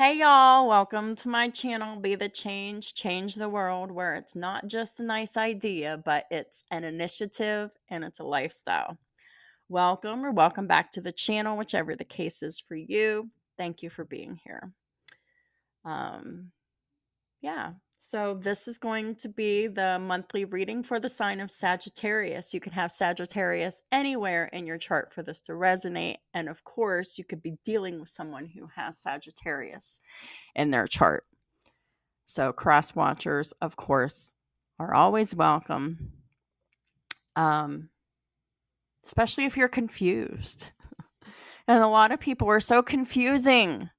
Hey y'all, welcome to my channel, Be the Change, Change the World, where it's not just a nice idea, but it's an initiative and it's a lifestyle. Welcome or welcome back to the channel, whichever the case is for you. Thank you for being here. Um, yeah, so this is going to be the monthly reading for the sign of Sagittarius. You can have Sagittarius anywhere in your chart for this to resonate. And of course, you could be dealing with someone who has Sagittarius in their chart. So cross watchers, of course, are always welcome, um, especially if you're confused. And a lot of people are so confusing.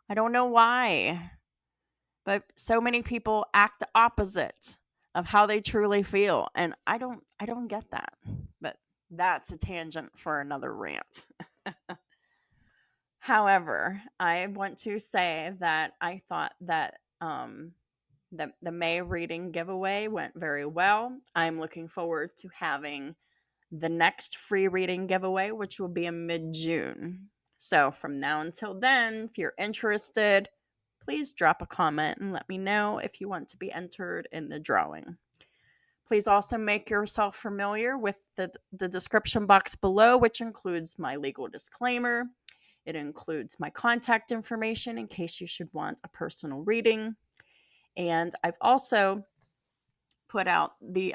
I don't know why, but so many people act opposite of how they truly feel, and I don't get that. But that's a tangent for another rant. However, I want to say that I thought that the May reading giveaway went very well. I'm looking forward to having the next free reading giveaway, which will be in mid-June. So from now until then, if you're interested, please drop a comment and let me know if you want to be entered in the drawing. Please also make yourself familiar with the description box below, which includes my legal disclaimer. It includes my contact information in case you should want a personal reading. And I've also put out the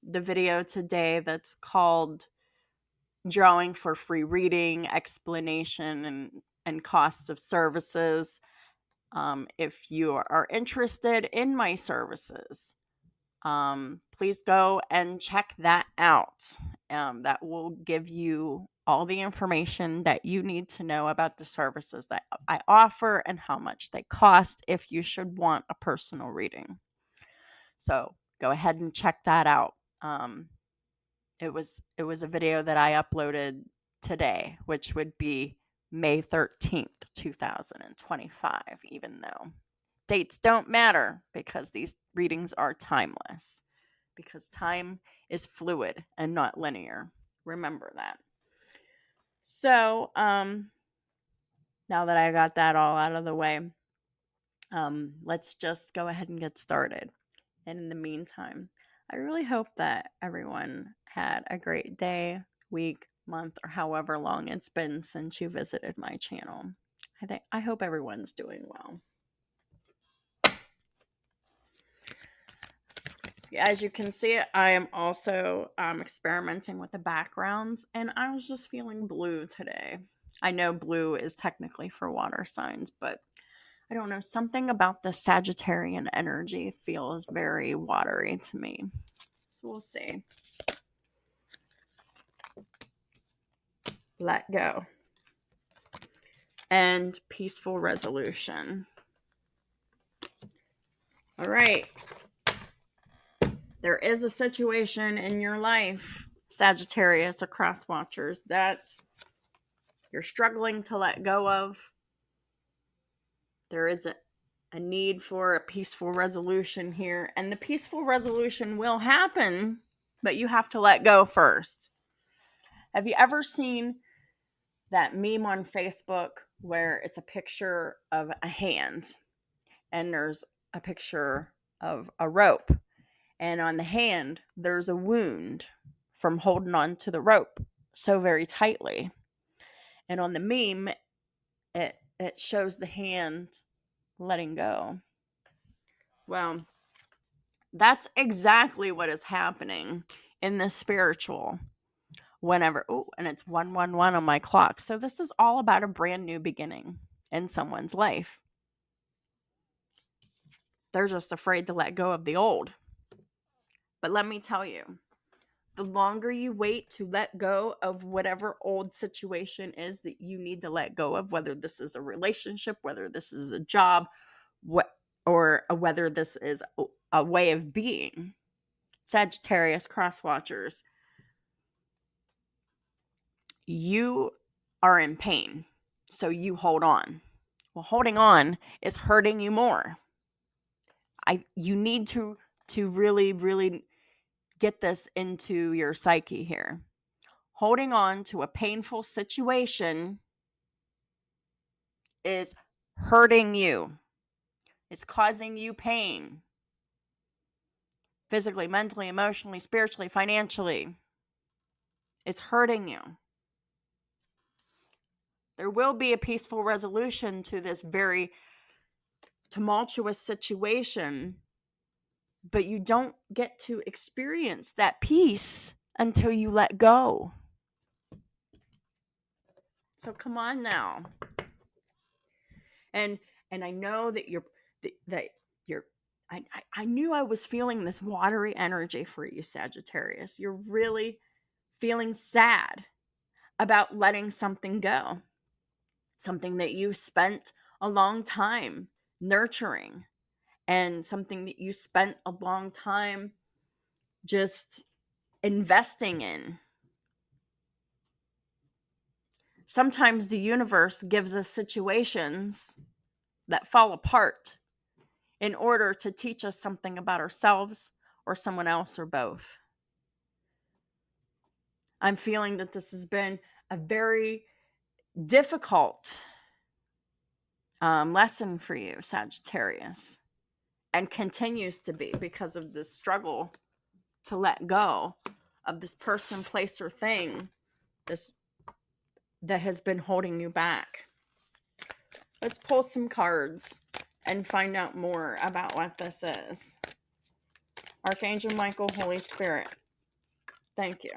video today that's called Drawing for Free Reading, Explanation and Costs of Services. If you are interested in my services, please go and check that out. That will give you all the information that you need to know about the services that I offer and how much they cost if you should want a personal reading. So go ahead and check that out. It was a video that I uploaded today, which would be May 13th, 2025, even though dates don't matter because these readings are timeless, because time is fluid and not linear. Remember that. So, now that I got that all out of the way, let's just go ahead and get started. And in the meantime, I really hope that everyone had a great day, week, month, or however long it's been since you visited my channel. I hope everyone's doing well. So as you can see, I am also experimenting with the backgrounds, and I was just feeling blue today. I know blue is technically for water signs, but I don't know, something about the Sagittarian energy feels very watery to me. So we'll see. Let go. And peaceful resolution. All right. There is a situation in your life, Sagittarius or cross watchers, that you're struggling to let go of. There is a need for a peaceful resolution here, and the peaceful resolution will happen, but you have to let go first. Have you ever seen that meme on Facebook where it's a picture of a hand and there's a picture of a rope, and on the hand there's a wound from holding on to the rope so very tightly, and on the meme it shows the hand letting go? Well, that's exactly what is happening in the spiritual whenever, oh, and it's 111 on my clock. So this is all about a brand new beginning in someone's life. They're just afraid to let go of the old. But let me tell you, the longer you wait to let go of whatever old situation is that you need to let go of, whether this is a relationship, whether this is a job, or whether this is a way of being, Sagittarius cross watchers, you are in pain, so you hold on. Well, holding on is hurting you more. You need to really get this into your psyche here. Holding on to a painful situation is hurting you. It's causing you pain. Physically, mentally, emotionally, spiritually, financially. It's hurting you. There will be a peaceful resolution to this very tumultuous situation, but you don't get to experience that peace until you let go. So come on now. And I know that you're I knew I was feeling this watery energy for you, Sagittarius. You're really feeling sad about letting something go. Something that you spent a long time nurturing, and something that you spent a long time just investing in. Sometimes the universe gives us situations that fall apart in order to teach us something about ourselves or someone else or both. I'm feeling that this has been a very difficult lesson for you, Sagittarius, and continues to be because of the struggle to let go of this person, place, or thing that has been holding you back. Let's pull some cards and find out more about what this is. Archangel Michael, Holy Spirit, thank you.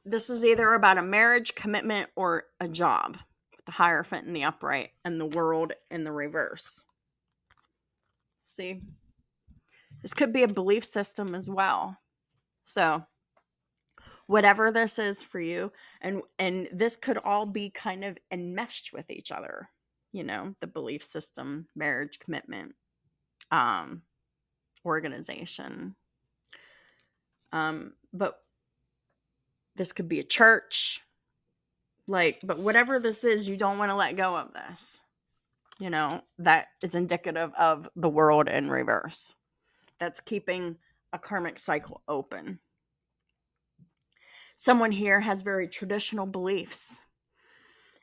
This is either about a marriage, commitment, or a job. The Hierophant in the upright and the World in the reverse. See? This could be a belief system as well. So, whatever this is for you, and this could all be kind of enmeshed with each other. You know, the belief system, marriage, commitment, organization. But this could be a church. But whatever this is, you don't want to let go of this. You know, that is indicative of the World in reverse. That's keeping a karmic cycle open. Someone here has very traditional beliefs.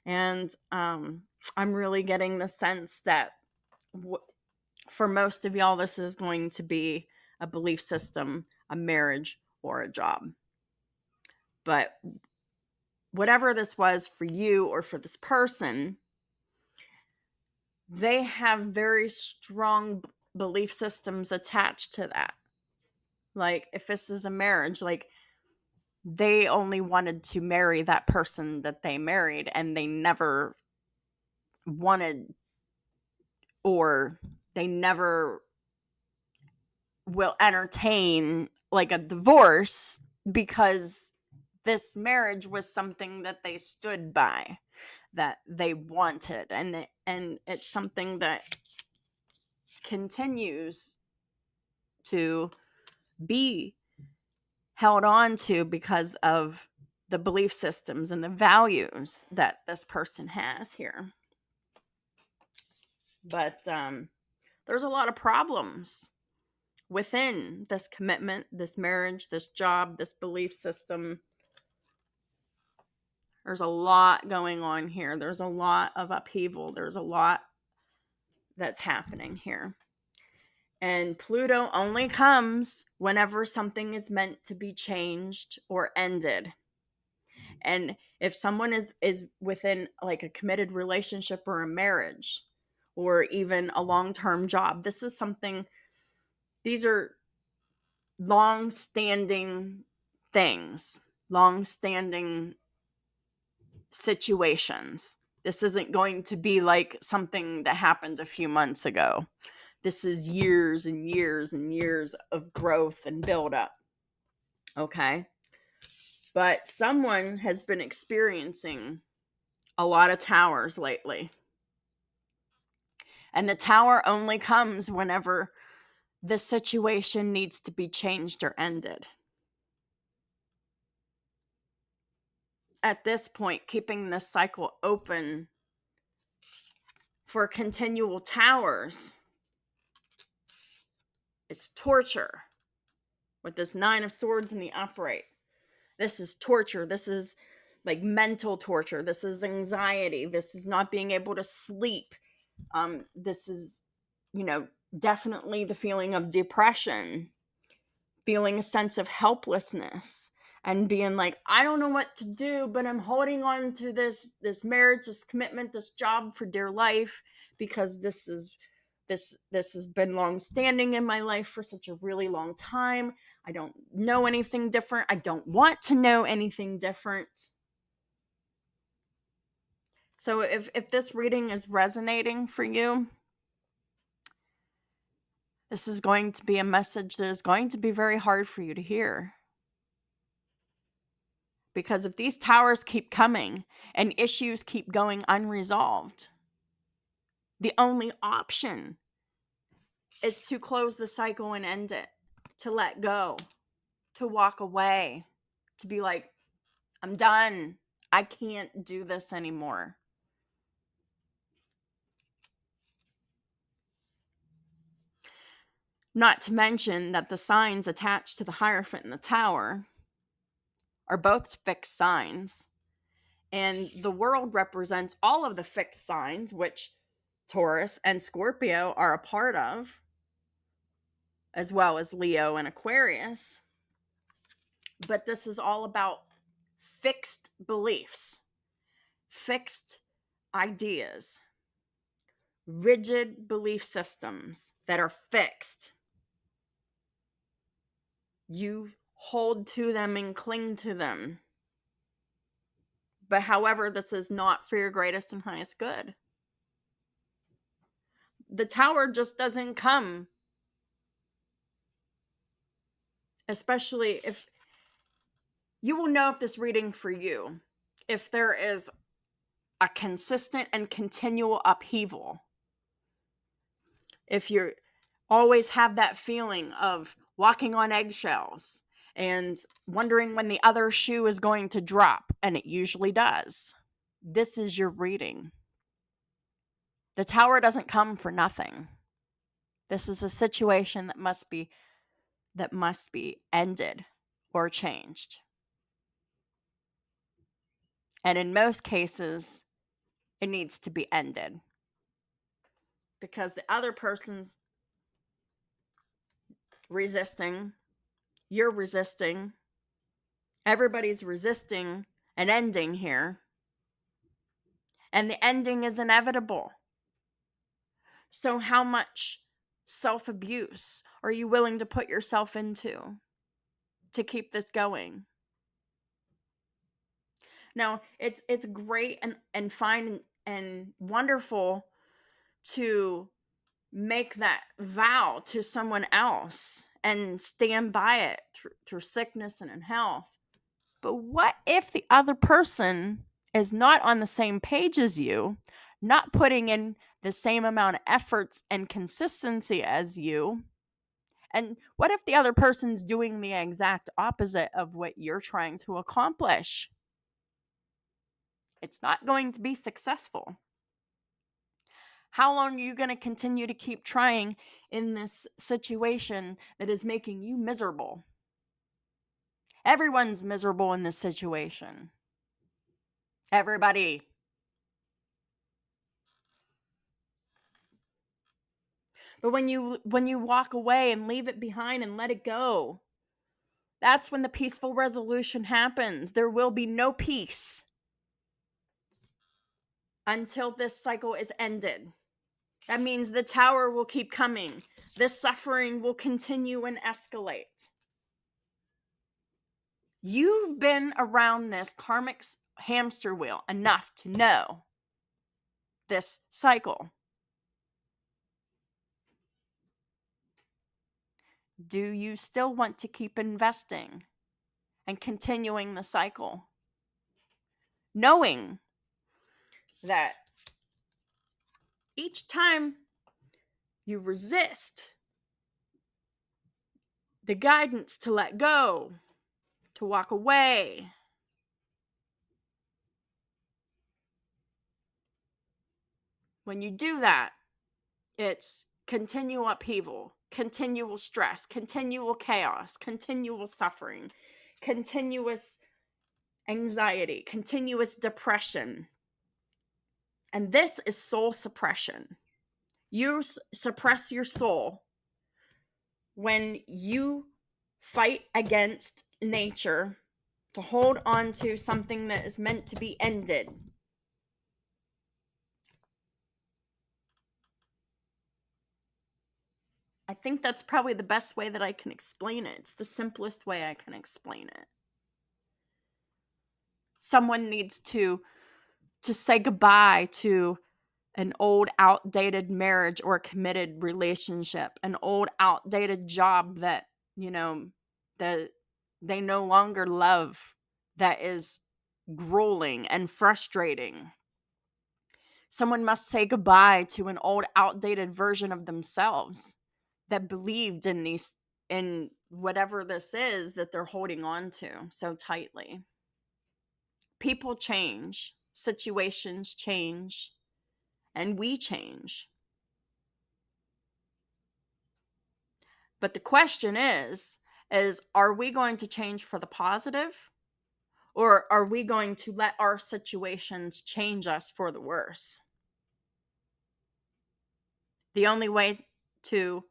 And I'm really getting the sense that for most of y'all, this is going to be a belief system, a marriage, or a job. But whatever this was for you or for this person, they have very strong belief systems attached to that. Like, if this is a marriage, like, they only wanted to marry that person that they married, and they never wanted, or they never will entertain like a divorce, because this marriage was something that they stood by, that they wanted, and it's something that continues to be held on to because of the belief systems and the values that this person has here. But there's a lot of problems within this commitment, this marriage, this job, this belief system. There's a lot going on here. There's a lot of upheaval. There's a lot that's happening here. And Pluto only comes whenever something is meant to be changed or ended. And if someone is within like a committed relationship or a marriage or even a long-term job, this is something, these are long-standing things, long-standing situations. This isn't going to be like something that happened a few months ago. This is years and years and years of growth and buildup. Okay? But someone has been experiencing a lot of towers lately. And the tower only comes whenever the situation needs to be changed or ended. At this point, keeping this cycle open for continual towers It's torture with this 9 of Swords in the upright. This is torture. This is like mental torture. This is anxiety. This is not being able to sleep. This is, definitely the feeling of depression, feeling a sense of helplessness, and being like, I don't know what to do, but I'm holding on to this marriage, this commitment, this job for dear life, because this has been long standing in my life for such a really long time. I don't know anything different. I don't want to know anything different. So if this reading is resonating for you, this is going to be a message that is going to be very hard for you to hear. Because if these towers keep coming and issues keep going unresolved, the only option is to close the cycle and end it, to let go, to walk away, to be like, I'm done. I can't do this anymore. Not to mention that the signs attached to the Hierophant in the tower are both fixed signs. And the world represents all of the fixed signs, which Taurus and Scorpio are a part of, as well as Leo and Aquarius. But this is all about fixed beliefs, fixed ideas, rigid belief systems that are fixed. You hold to them and cling to them. But however, this is not for your greatest and highest good. The tower just doesn't come, especially if you will know if this reading for you, if there is a consistent and continual upheaval. If you always have that feeling of walking on eggshells and wondering when the other shoe is going to drop, and it usually does, this is your reading. The tower doesn't come for nothing. This is a situation that must be ended or changed. And in most cases, it needs to be ended because the other person's resisting, you're resisting, everybody's resisting an ending here, and the ending is inevitable. So how much self-abuse are you willing to put yourself into to keep this going? Now, it's great and fine and wonderful to make that vow to someone else and stand by it through sickness and in health. But what if the other person is not on the same page as you, not putting in the same amount of efforts and consistency as you? And what if the other person's doing the exact opposite of what you're trying to accomplish? It's not going to be successful. How long are you going to continue to keep trying in this situation that is making you miserable? Everyone's miserable in this situation. Everybody. But when you walk away and leave it behind and let it go, that's when the peaceful resolution happens. There will be no peace until this cycle is ended. That means the tower will keep coming. This suffering will continue and escalate. You've been around this karmic hamster wheel enough to know this cycle. Do you still want to keep investing and continuing the cycle, knowing that each time you resist the guidance to let go, to walk away, when you do that, it's continual upheaval, continual stress, continual chaos, continual suffering, continuous anxiety, continuous depression. And this is soul suppression. You suppress your soul when you fight against nature to hold on to something that is meant to be ended. I think that's probably the best way that I can explain it. It's the simplest way I can explain it. Someone needs to say goodbye to an old outdated marriage or committed relationship, an old outdated job that, that they no longer love, that is grueling and frustrating. Someone must say goodbye to an old outdated version of themselves that believed in whatever this is that they're holding on to so tightly. People change, situations change, and we change. But the question is are we going to change for the positive, or are we going to let our situations change us for the worse? The only way to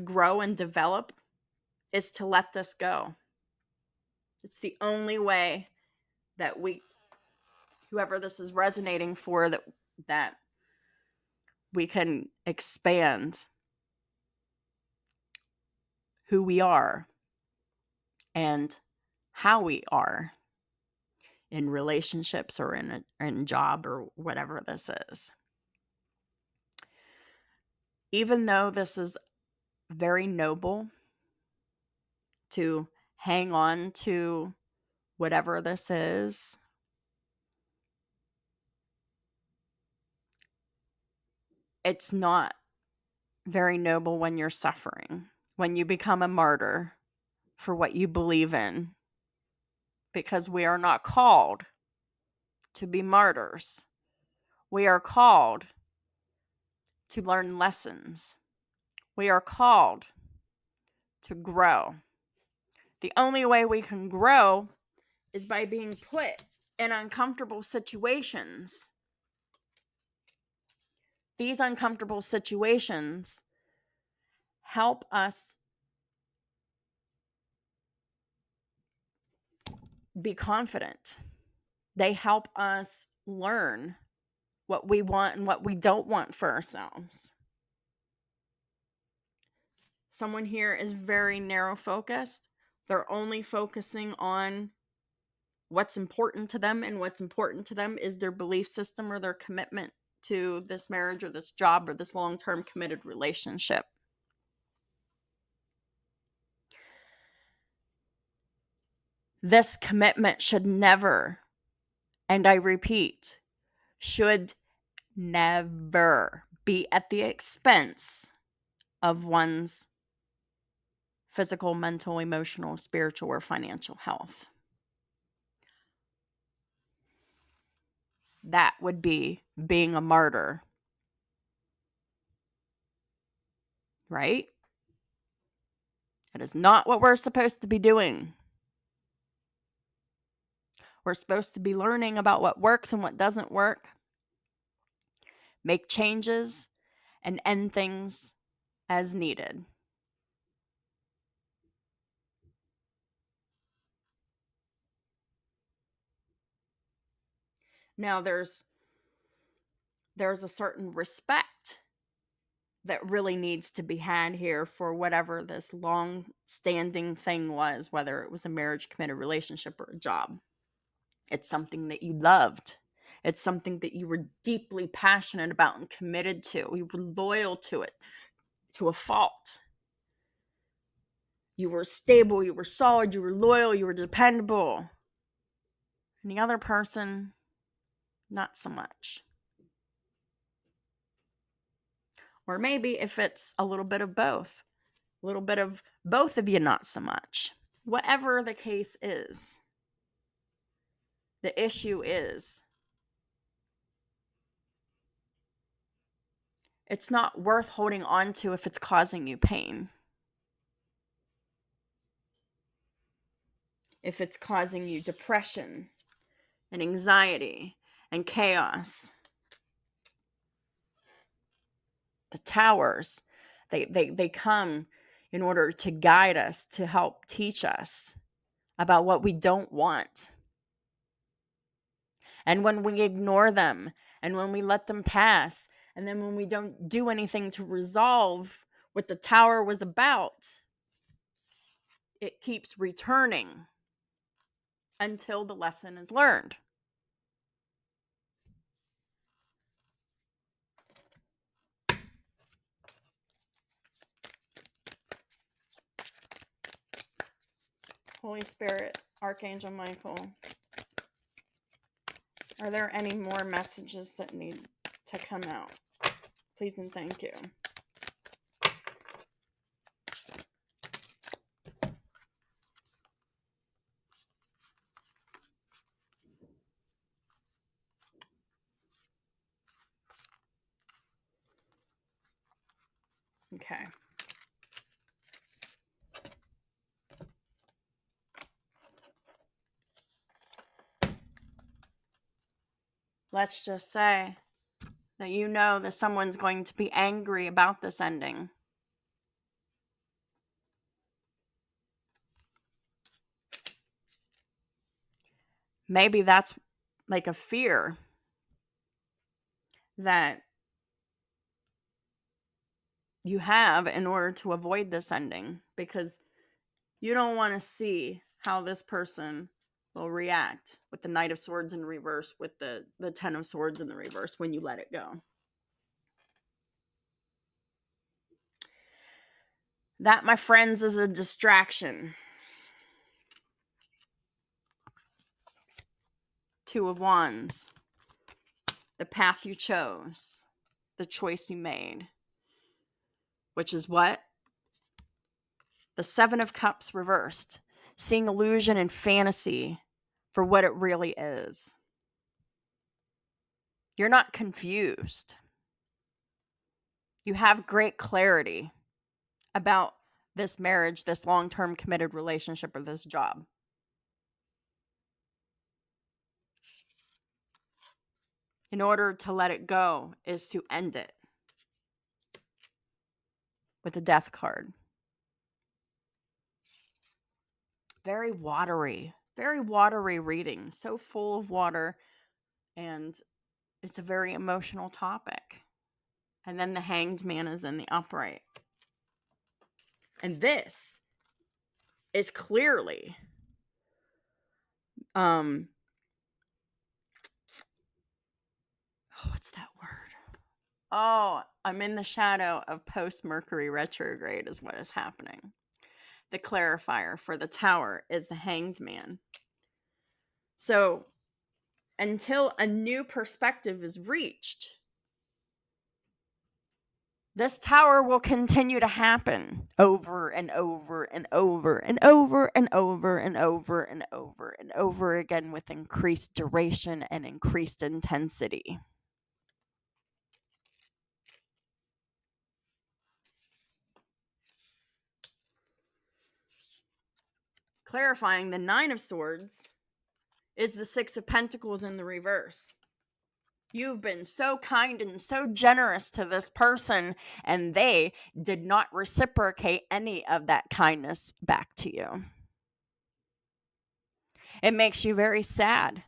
grow and develop is to let this go. It's the only way that whoever this is resonating for, that we can expand who we are and how we are in relationships or in a job or whatever this is. Even though this is very noble to hang on to whatever this is, it's not very noble when you're suffering, when you become a martyr for what you believe in, because we are not called to be martyrs. We are called to learn lessons. We are called to grow. The only way we can grow is by being put in uncomfortable situations. These uncomfortable situations help us be confident. They help us learn what we want and what we don't want for ourselves. Someone here is very narrow focused. They're only focusing on what's important to them, and what's important to them is their belief system or their commitment to this marriage or this job or this long-term committed relationship. This commitment should never, and I repeat, should never be at the expense of one's physical, mental, emotional, spiritual, or financial health. That would be being a martyr, right? That is not what we're supposed to be doing. We're supposed to be learning about what works and what doesn't work, make changes, and end things as needed. Now, there's a certain respect that really needs to be had here for whatever this long-standing thing was, whether it was a marriage, committed relationship, or a job. It's something that you loved. It's something that you were deeply passionate about and committed to. You were loyal to it to a fault. You were stable, you were solid, you were loyal, you were dependable. And the other person, not so much. Or maybe if it's a little bit of both, a little bit of both of you, not so much. Whatever the case is, the issue is It's not worth holding on to if it's causing you pain. If it's causing you depression and anxiety and chaos. The towers, they come in order to guide us, to help teach us about what we don't want. And when we ignore them, and when we let them pass, and then when we don't do anything to resolve what the tower was about, it keeps returning until the lesson is learned. Holy Spirit, Archangel Michael, are there any more messages that need to come out? Please and thank you. Okay. Let's just say that you know that someone's going to be angry about this ending. Maybe that's like a fear that you have in order to avoid this ending, because you don't want to see how this person will react with the Knight of Swords in reverse, with the Ten of Swords in the reverse when you let it go. That, my friends, is a distraction. Two of Wands. The path you chose. The choice you made. Which is what? The Seven of Cups reversed. Seeing illusion and fantasy for what it really is. You're not confused. You have great clarity about this marriage, this long-term committed relationship, or this job. In order to let it go is to end it with the Death card. Very watery reading. So full of water, and it's a very emotional topic. And then the Hanged Man is in the upright. And this is clearly what's that word? Oh, I'm in the shadow of post-Mercury retrograde is what is happening. The clarifier for the Tower is the Hanged Man. So until a new perspective is reached, this Tower will continue to happen over and over and over and over and over and over and over and over again, with increased duration and increased intensity. Clarifying, the Nine of Swords is the Six of Pentacles in the reverse. You've been so kind and so generous to this person, and they did not reciprocate any of that kindness back to you. It makes you very sad.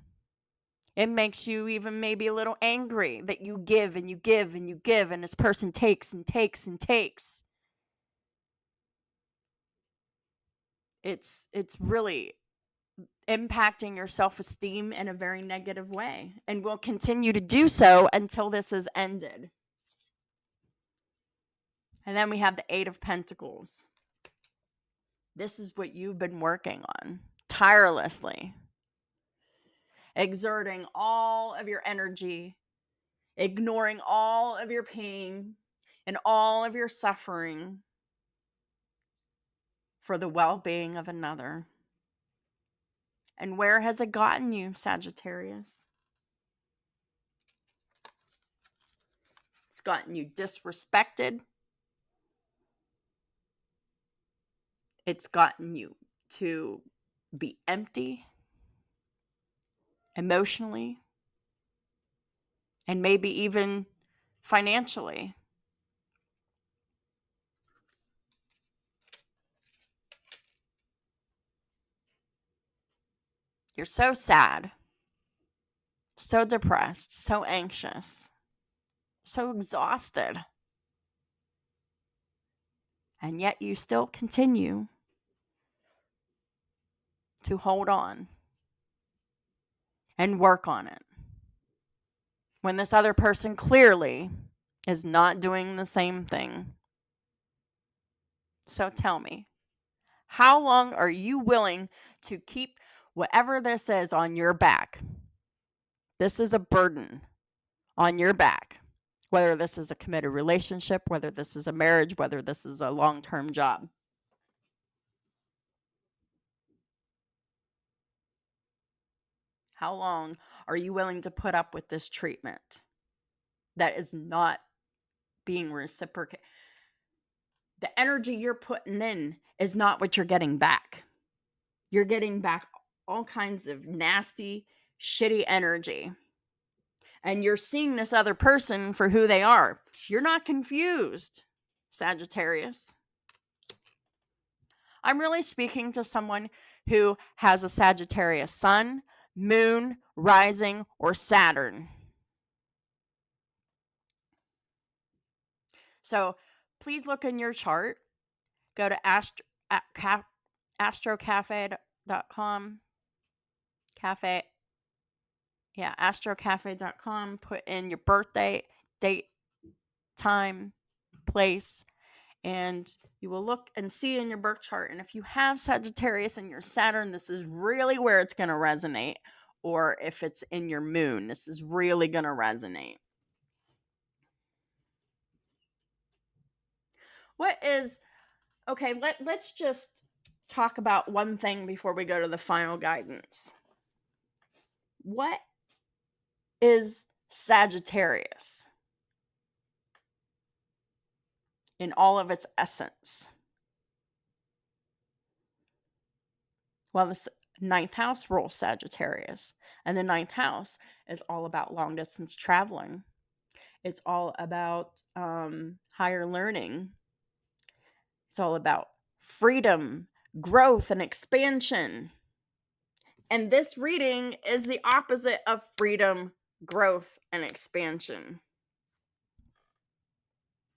It makes you even maybe a little angry that you give and you give and you give, and this person takes and takes and takes. It's really impacting your self-esteem in a very negative way, and will continue to do so until this is ended. And then we have the Eight of Pentacles. This is what you've been working on tirelessly, exerting all of your energy, ignoring all of your pain and all of your suffering for the well-being of another. And where has it gotten you, Sagittarius? It's gotten you disrespected. It's gotten you to be empty emotionally and maybe even financially. You're so sad, so depressed, so anxious, so exhausted. And yet you still continue to hold on and work on it. When this other person clearly is not doing the same thing. So tell me, how long are you willing to keep whatever this is on your back? This is a burden on your back. Whether this is a committed relationship, whether this is a marriage, whether this is a long-term job. How long are you willing to put up with this treatment that is not being reciprocated? The energy you're putting in is not what you're getting back. You're getting back all kinds of nasty, shitty energy. And you're seeing this other person for who they are. You're not confused, Sagittarius. I'm really speaking to someone who has a Sagittarius sun, moon, rising, or Saturn. So please look in your chart. Go to astrocafe.com. Astrocafe.com. Put in your birthday, date, time, place, and you will look and see in your birth chart. And if you have Sagittarius in your Saturn, this is really where it's going to resonate. Or if it's in your moon, this is really going to resonate. Let's just talk about one thing before we go to the final guidance. What is Sagittarius in all of its essence? Well, this ninth house rules Sagittarius, and the ninth house is all about long distance traveling. It's all about higher learning. It's all about freedom, growth, and expansion. And this reading is the opposite of freedom, growth, and expansion.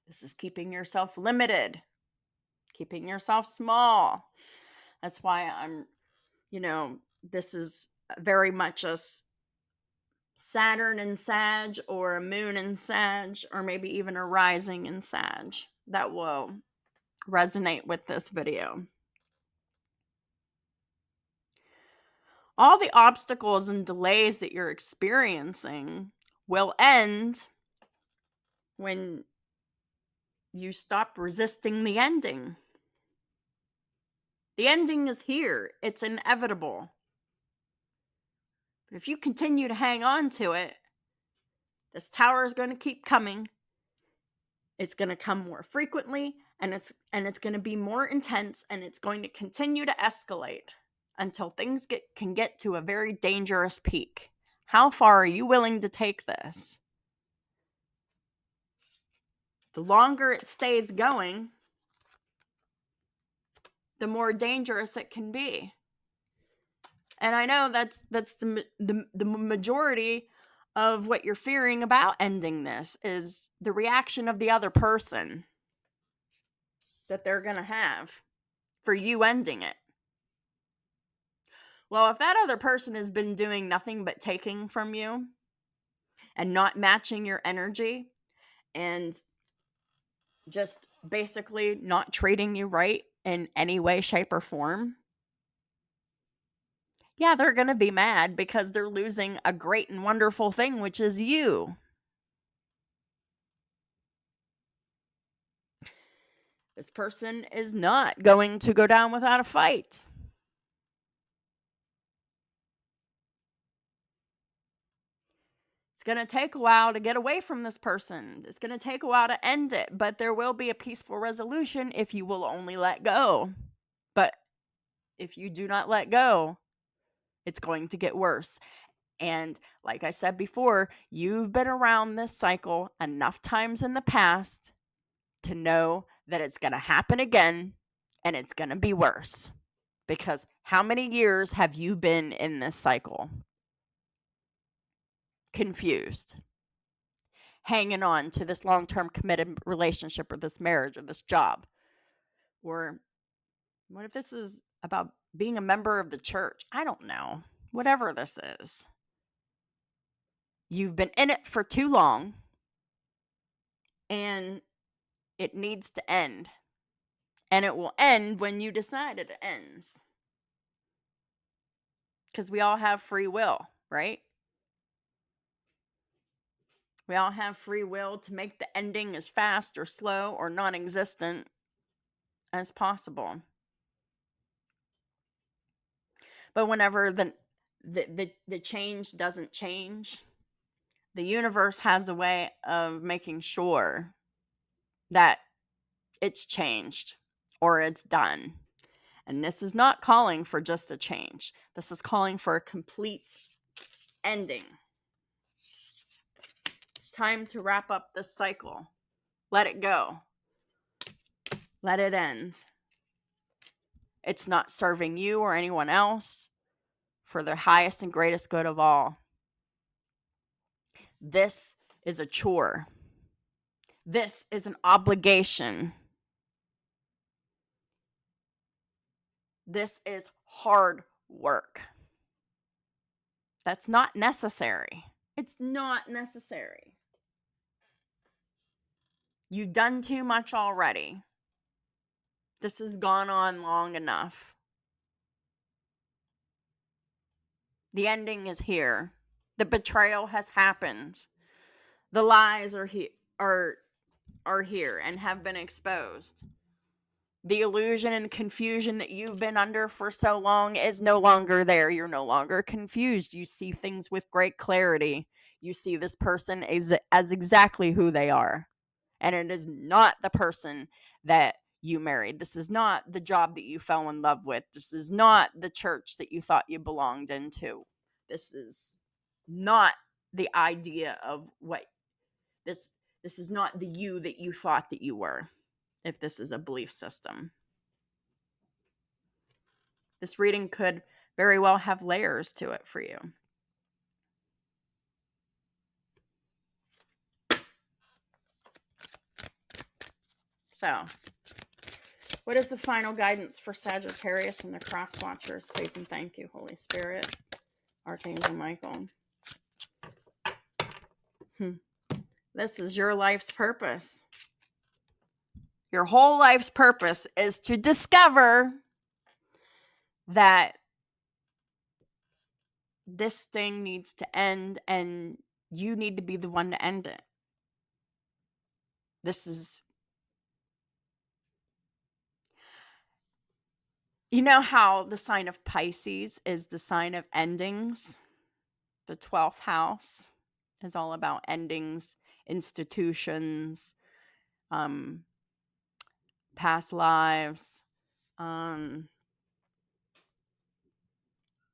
This is keeping yourself limited, keeping yourself small. That's why this is very much a Saturn in Sag, or a moon in Sag, or maybe even a rising in Sag that will resonate with this video. All the obstacles and delays that you're experiencing will end when you stop resisting the ending. The ending is here. It's inevitable. But if you continue to hang on to it, this tower is going to keep coming. It's going to come more frequently, and it's going to be more intense, and it's going to continue to escalate until things can get to a very dangerous peak. How far are you willing to take this? The longer it stays going, the more dangerous it can be. And I know that's the majority of what you're fearing about ending this is the reaction of the other person that they're going to have for you ending it. Well, if that other person has been doing nothing but taking from you and not matching your energy and just basically not treating you right in any way, shape, or form, yeah, they're going to be mad because they're losing a great and wonderful thing, which is you. This person is not going to go down without a fight. It's It's going to take a while to get away from this person. It's going to take a while to end it, but there will be a peaceful resolution if you will only let go. But if you do not let go, it's going to get worse. And like I said before, you've been around this cycle enough times in the past to know that it's going to happen again and it's going to be worse. Because how many years have you been in this cycle? Confused, hanging on to this long-term committed relationship or this marriage or this job. Or what if this is about being a member of the church? I don't know. Whatever this is. You've been in it for too long and it needs to end. And it will end when you decide it ends. Because we all have free will, right? We all have free will to make the ending as fast or slow or non-existent as possible. But whenever the change doesn't change, the universe has a way of making sure that it's changed or it's done. And this is not calling for just a change. This is calling for a complete ending. It's time to wrap up this cycle. Let it go. Let it end. It's not serving you or anyone else for the highest and greatest good of all. This is a chore. This is an obligation. This is hard work. That's not necessary. It's not necessary. You've done too much already. This has gone on long enough. The ending is here. The betrayal has happened. The lies are here and have been exposed. The illusion and confusion that you've been under for so long is no longer there. You're no longer confused. You see things with great clarity. You see this person as exactly who they are. And it is not the person that you married. This is not the job that you fell in love with. This is not the church that you thought you belonged into. This is not the idea of what this is not the you that you thought that you were, if this is a belief system. This reading could very well have layers to it for you. So, what is the final guidance for Sagittarius and the cross watchers? Please and thank you, Holy Spirit, Archangel Michael. This is your life's purpose. Your whole life's purpose is to discover that this thing needs to end and you need to be the one to end it. This is, you know how the sign of Pisces is the sign of endings? The 12th house is all about endings, institutions, past lives,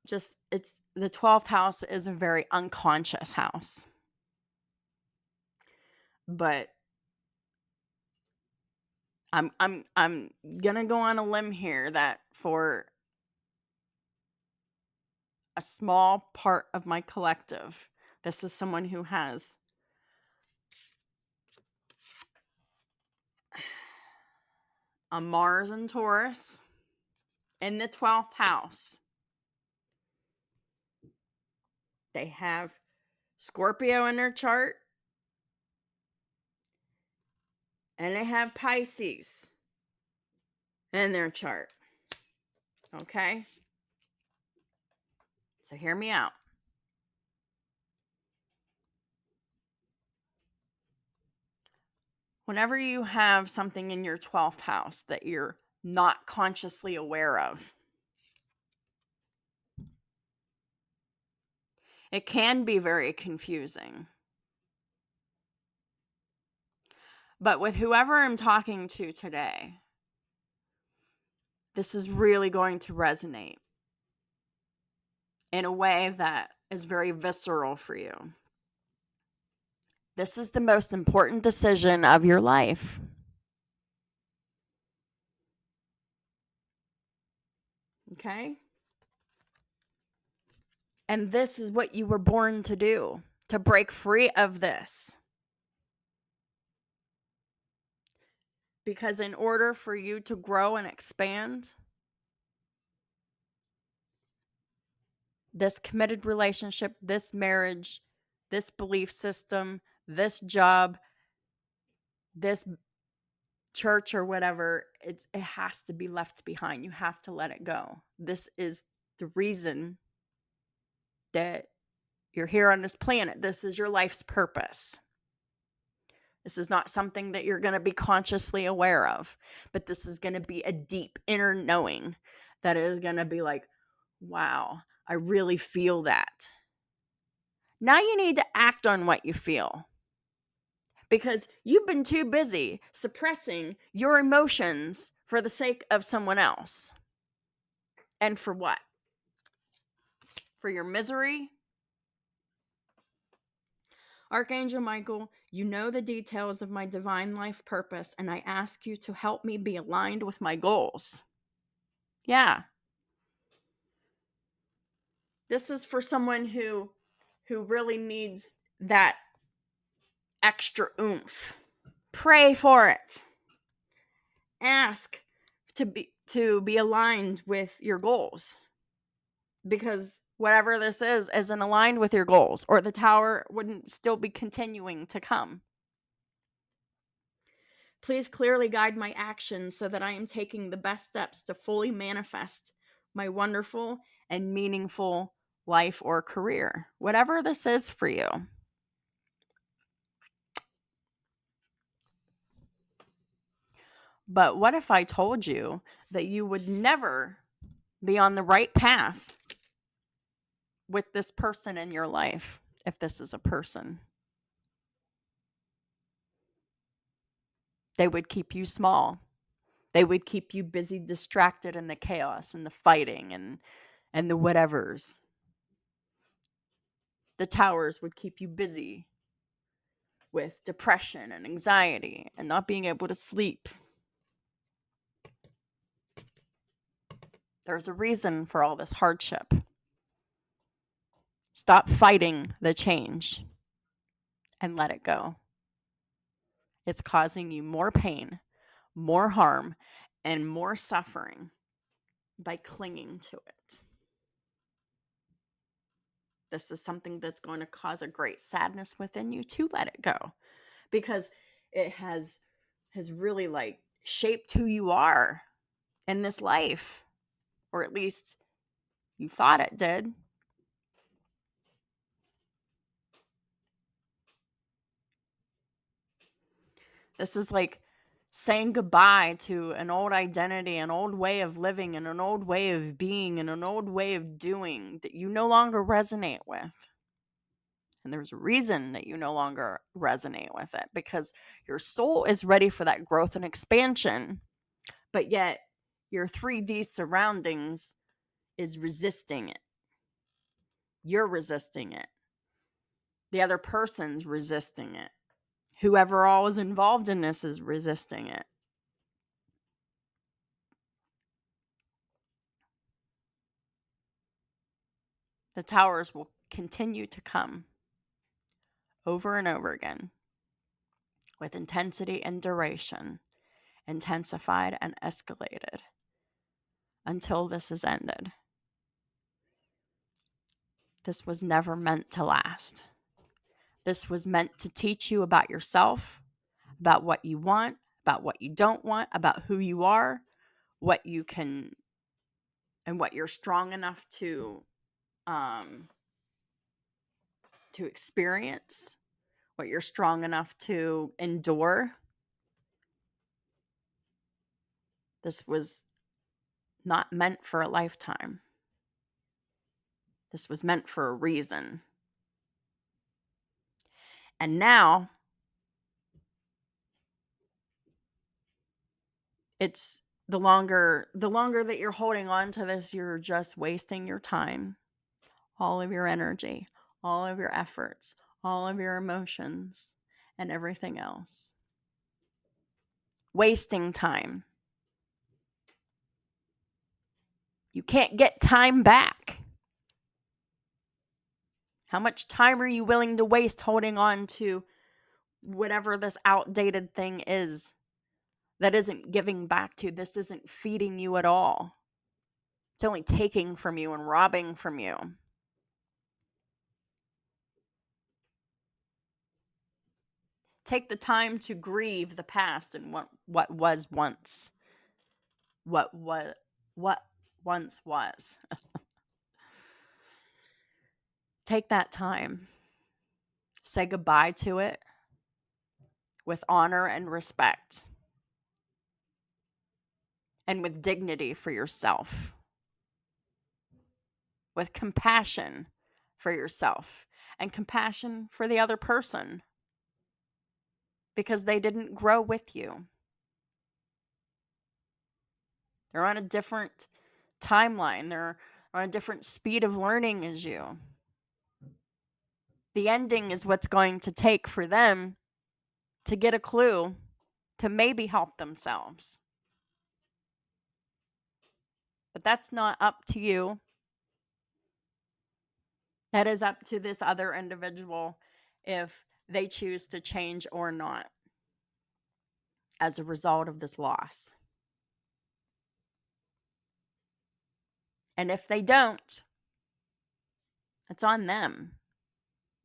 just it's the 12th house is a very unconscious house. But I'm gonna go on a limb here that for a small part of my collective, this is someone who has a Mars and Taurus in the 12th house. They have Scorpio in their chart. And they have Pisces in their chart. Okay? So hear me out. Whenever you have something in your 12th house that you're not consciously aware of, it can be very confusing. But with whoever I'm talking to today, this is really going to resonate in a way that is very visceral for you. This is the most important decision of your life. Okay? And this is what you were born to do, to break free of this. Because in order for you to grow and expand, this committed relationship, this marriage, this belief system, this job, this church or whatever, it has to be left behind. You have to let it go. This is the reason that you're here on this planet. This is your life's purpose. This is not something that you're going to be consciously aware of, but this is going to be a deep inner knowing that is going to be like, wow, I really feel that. Now you need to act on what you feel, because you've been too busy suppressing your emotions for the sake of someone else. And for what? For your misery? Archangel Michael, you know the details of my divine life purpose, and I ask you to help me be aligned with my goals. Yeah. This is for someone who really needs that extra oomph. Pray for it. Ask to be aligned with your goals. Because whatever this is isn't aligned with your goals, or the tower wouldn't still be continuing to come. Please clearly guide my actions so that I am taking the best steps to fully manifest my wonderful and meaningful life or career, whatever this is for you. But what if I told you that you would never be on the right path with this person in your life, if this is a person? They would keep you small. They would keep you busy, distracted in the chaos and the fighting and the whatevers. The towers would keep you busy with depression and anxiety and not being able to sleep. There's a reason for all this hardship. Stop fighting the change and let it go. It's causing you more pain, more harm, and more suffering by clinging to it. This is something that's going to cause a great sadness within you to let it go, because it has really like shaped who you are in this life, or at least you thought it did. This is like saying goodbye to an old identity, an old way of living, and an old way of being, and an old way of doing that you no longer resonate with. And there's a reason that you no longer resonate with it, because your soul is ready for that growth and expansion, but yet your 3D surroundings is resisting it. You're resisting it. The other person's resisting it. Whoever all is involved in this is resisting it. The towers will continue to come over and over again with intensity and duration, intensified and escalated until this is ended. This was never meant to last. This was meant to teach you about yourself, about what you want, about what you don't want, about who you are, what you can, and what you're strong enough to experience, what you're strong enough to endure. This was not meant for a lifetime. This was meant for a reason. And now It's the longer that you're holding on to this, you're just wasting your time, all of your energy, all of your efforts, all of your emotions, and everything else. Wasting time. You can't get time back. How much time are you willing to waste holding on to whatever this outdated thing is that isn't giving back to you? This isn't feeding you at all. It's only taking from you and robbing from you. Take the time to grieve the past and what was once. What once was. Take that time. Say goodbye to it with honor and respect. And with dignity for yourself. With compassion for yourself. And compassion for the other person. Because they didn't grow with you. They're on a different timeline. They're on a different speed of learning as you. The ending is what's going to take for them to get a clue to maybe help themselves. But that's not up to you. That is up to this other individual if they choose to change or not as a result of this loss. And if they don't, it's on them.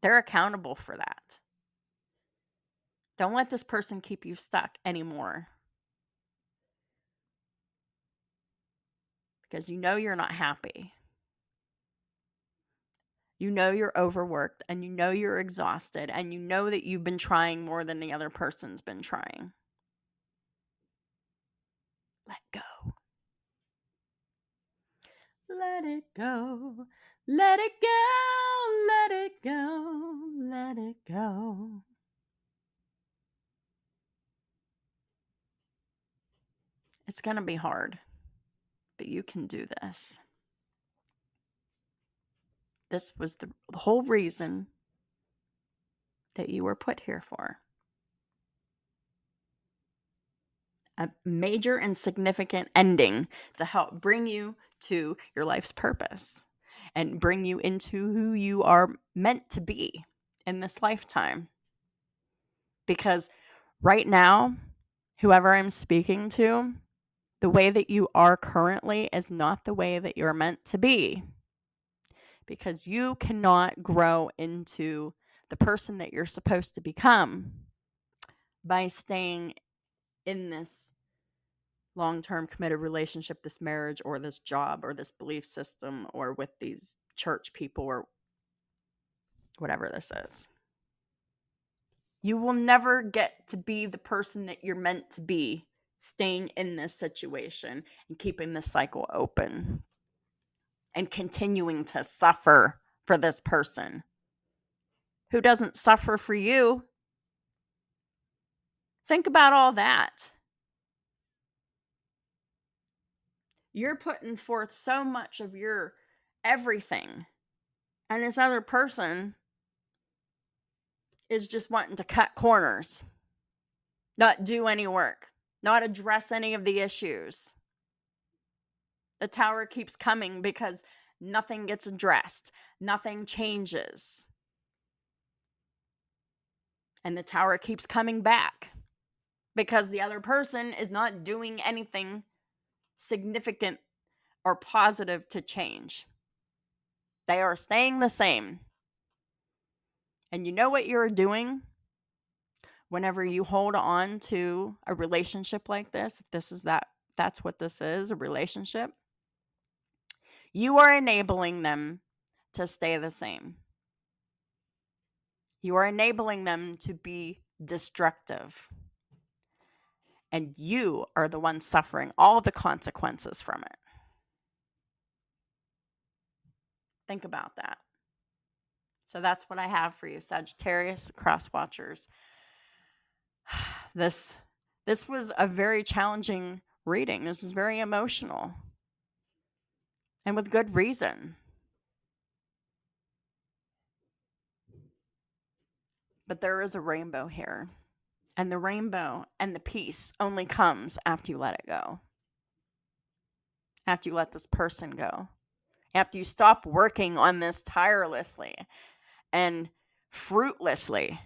They're accountable for that. Don't let this person keep you stuck anymore. Because you know you're not happy. You know you're overworked, and you know you're exhausted, and you know that you've been trying more than the other person's been trying. Let go. Let it go. Let it go. Let it go. Let it go. It's going to be hard, but you can do this. This was the whole reason that you were put here for. A major and significant ending to help bring you to your life's purpose and bring you into who you are meant to be in this lifetime. Because right now, whoever I'm speaking to, the way that you are currently is not the way that you're meant to be. Because you cannot grow into the person that you're supposed to become by staying in this long-term committed relationship, this marriage or this job or this belief system or with these church people or whatever this is. You will never get to be the person that you're meant to be staying in this situation and keeping this cycle open and continuing to suffer for this person who doesn't suffer for you. Think about all that. You're putting forth so much of your everything, and this other person is just wanting to cut corners, not do any work, not address any of the issues. The tower keeps coming because nothing gets addressed, nothing changes. And the tower keeps coming back because the other person is not doing anything significant or positive to change. They are staying the same. And you know what you're doing whenever you hold on to a relationship like this, if this is that's what this is, a relationship, you are enabling them to stay the same. You are enabling them to be destructive. And you are the one suffering all the consequences from it. Think about that. So that's what I have for you, Sagittarius cross watchers. This was a very challenging reading. This was very emotional. And with good reason. But there is a rainbow here. And the rainbow and the peace only comes after you let it go. After you let this person go. After you stop working on this tirelessly and fruitlessly.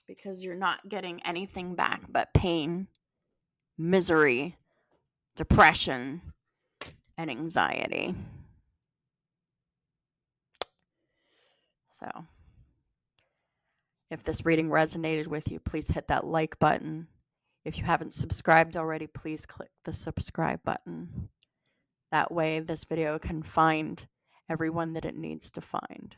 Because you're not getting anything back but pain, misery, depression, and anxiety. So, if this reading resonated with you, please hit that like button. If you haven't subscribed already, please click the subscribe button. That way, this video can find everyone that it needs to find.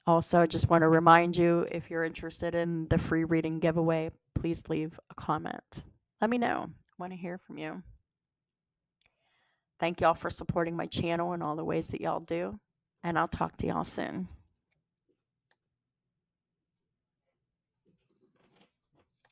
Also, I just want to remind you, if you're interested in the free reading giveaway, please leave a comment. Let me know. I want to hear from you. Thank y'all for supporting my channel in all the ways that y'all do, and I'll talk to y'all soon.